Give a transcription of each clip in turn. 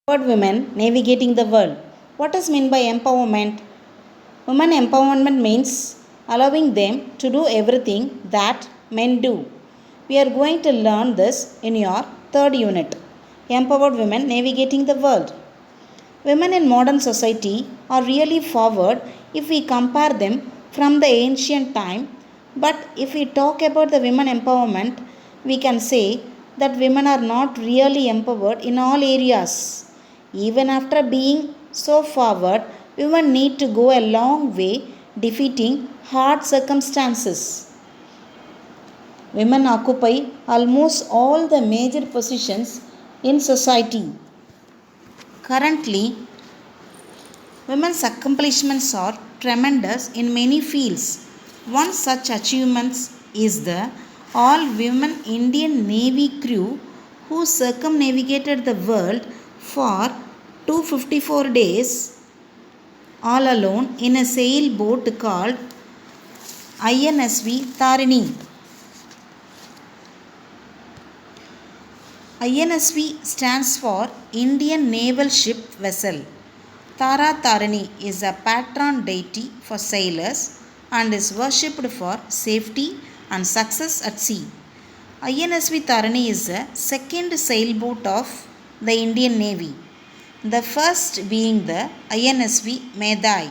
Empowered women navigating the world. What is meant by empowerment? Women empowerment means allowing them to do everything that men do. We are going to learn this in your third unit. Empowered women navigating the world. Women in modern society are really forward if we compare them from the ancient time, but if we talk about the women empowerment, we can say that women are not really empowered in all areas. Even after being so forward, women need to go a long way defeating hard circumstances. Women occupy almost all the major positions in society. Currently, women's accomplishments are tremendous in many fields. One such achievement is the all women Indian Navy crew who circumnavigated the world for 254 days all alone in a sailboat called INSV Tarini. INSV stands for Indian Naval Ship Vessel. Tara Tarini is a patron deity for sailors and is worshipped for safety and success at sea. INSV Tarini is the second sailboat of the Indian Navy, the first being the INSV Medai.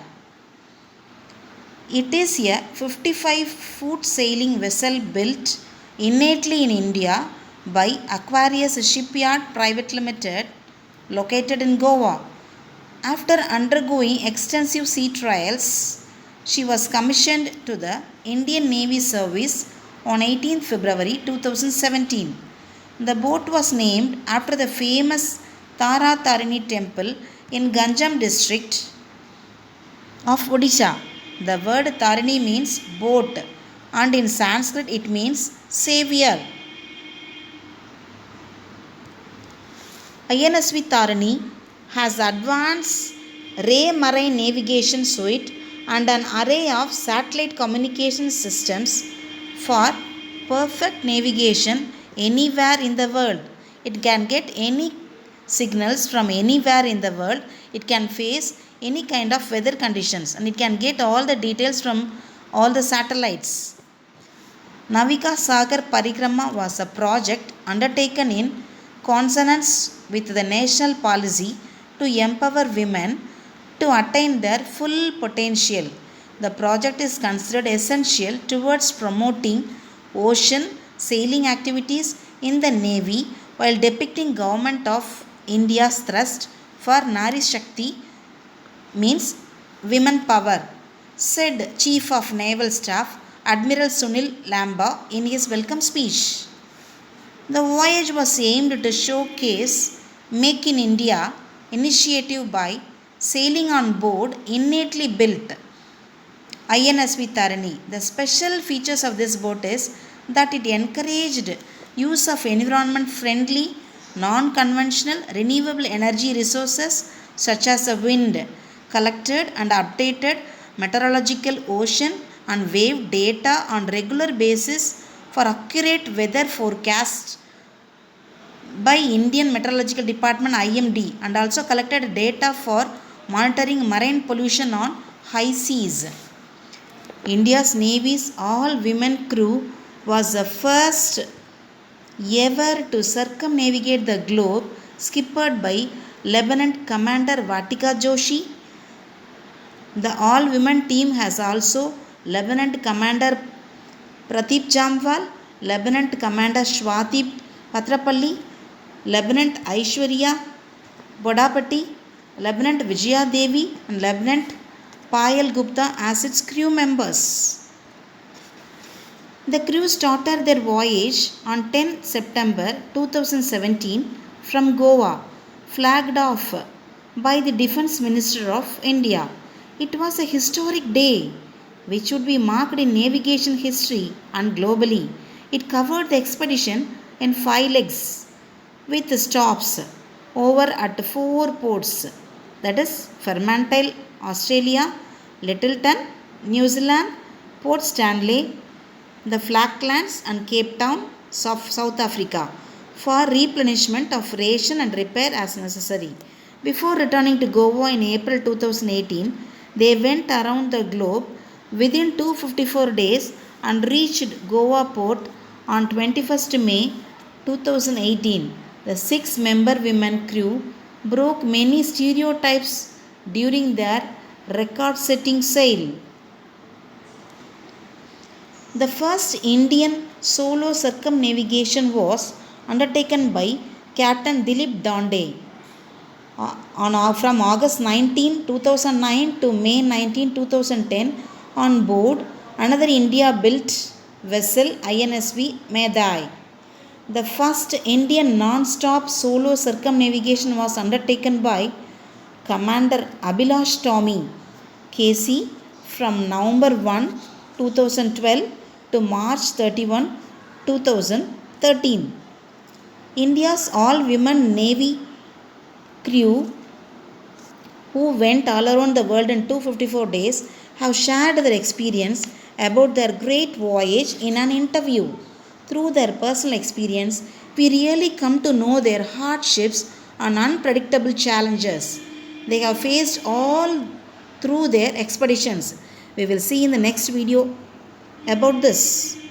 It is a 55-foot sailing vessel built innately in India by Aquarius Shipyard Private Limited, located in Goa. After undergoing extensive sea trials, she was commissioned to the Indian Navy service on 18 February 2017. The boat was named after the famous Tara Tarini temple in Ganjam district of Odisha. The word Tarini means boat and in Sanskrit it means savior. INSV Tarini has advanced ray marine navigation suite and an array of satellite communication systems for perfect navigation anywhere in the world. It can get any signals from anywhere in the world. It can face any kind of weather conditions and it can get all the details from all the satellites. Navika Sagar Parikrama was a project undertaken in consonance with the national policy to empower women to attain their full potential. The project is considered essential towards promoting ocean sailing activities in the Navy while depicting Government of India's thrust for Nari Shakti means women power, said Chief of Naval Staff Admiral Sunil Lamba in his welcome speech. The voyage was aimed to showcase Make in India initiative by sailing on board innately built INSV Tarini. The special features of this boat is that it encouraged use of environment friendly, non-conventional renewable energy resources such as the wind, collected and updated meteorological ocean and wave data on regular basis for accurate weather forecasts by Indian Meteorological Department IMD and also collected data for monitoring marine pollution on high seas. India's Navy's all-women crew was the first ever to circumnavigate the globe, skippered by Lieutenant Commander Vatika Joshi. The all-women team has also Lieutenant Commander Pradeep Jamwal, Lieutenant Commander Swati Patrapalli, Lieutenant Aishwarya Bodapati, Lieutenant Vijaya Devi and Lieutenant Payal Gupta as its crew members. The crew started their voyage on 10 September 2017 from Goa, flagged off by the Defence Minister of India. It was a historic day which would be marked in navigation history and globally. It covered the expedition in 5 legs with stops over at 4 ports, that is Fremantle, Australia, Littleton, New Zealand, Port Stanley, the Falklands and Cape Town, South Africa for replenishment of ration and repair as necessary. Before returning to Goa in April 2018, they went around the globe within 254 days and reached Goa port on 21st May 2018. The six-member women crew broke many stereotypes during their record-setting sail. The first Indian solo circumnavigation was undertaken by Captain Dilip Dande from August 19, 2009 to May 19, 2010 on board another India-built vessel INSV Medai. The first Indian non-stop solo circumnavigation was undertaken by Commander Abhilash Tommy KC from November 1, 2012 to March 31, 2013. India's all-women Navy crew who went all around the world in 254 days have shared their experience about their great voyage in an interview. Through their personal experience, we really come to know their hardships and unpredictable challenges they have faced all through their expeditions. We will see in the next video about this.